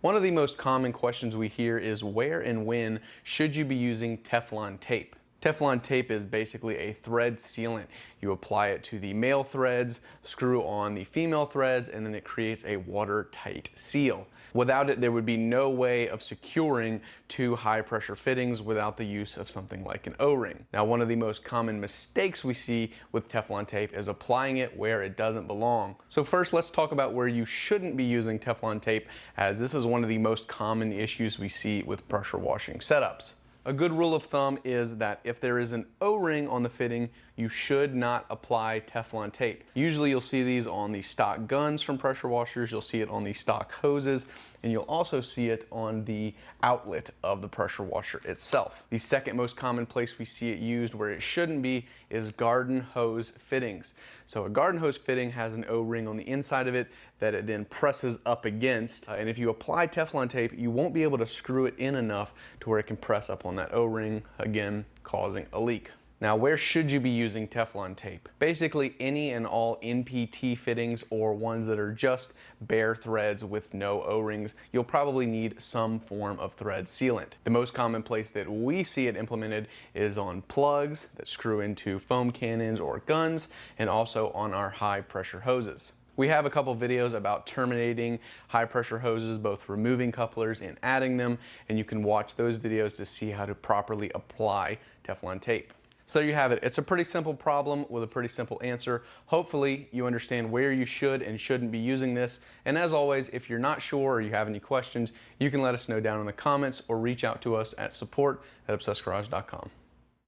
One of the most common questions we hear is where and when should you be using Teflon tape? Teflon tape is basically a thread sealant. You apply it to the male threads, screw on the female threads, and then it creates a watertight seal. Without it, there would be no way of securing two high pressure fittings without the use of something like an O-ring. Now, one of the most common mistakes we see with Teflon tape is applying it where it doesn't belong. So first, let's talk about where you shouldn't be using Teflon tape, as this is one of the most common issues we see with pressure washing setups. A good rule of thumb is that if there is an O-ring on the fitting, you should not apply Teflon tape. Usually you'll see these on the stock guns from pressure washers, you'll see it on the stock hoses, and you'll also see it on the outlet of the pressure washer itself. The second most common place we see it used where it shouldn't be is garden hose fittings. So a garden hose fitting has an O-ring on the inside of it that it then presses up against, and if you apply Teflon tape, you won't be able to screw it in enough to where it can press up on that O-ring, again causing a leak. Now, where should you be using Teflon tape? Basically any and all NPT fittings or ones that are just bare threads with no O-rings, you'll probably need some form of thread sealant. The most common place that we see it implemented is on plugs that screw into foam cannons or guns, and also on our high pressure hoses. We have a couple videos about terminating high pressure hoses, both removing couplers and adding them, and you can watch those videos to see how to properly apply Teflon tape. So there you have it. It's a pretty simple problem with a pretty simple answer. Hopefully you understand where you should and shouldn't be using this. And as always, if you're not sure or you have any questions, you can let us know down in the comments or reach out to us at support@obsessedgarage.com.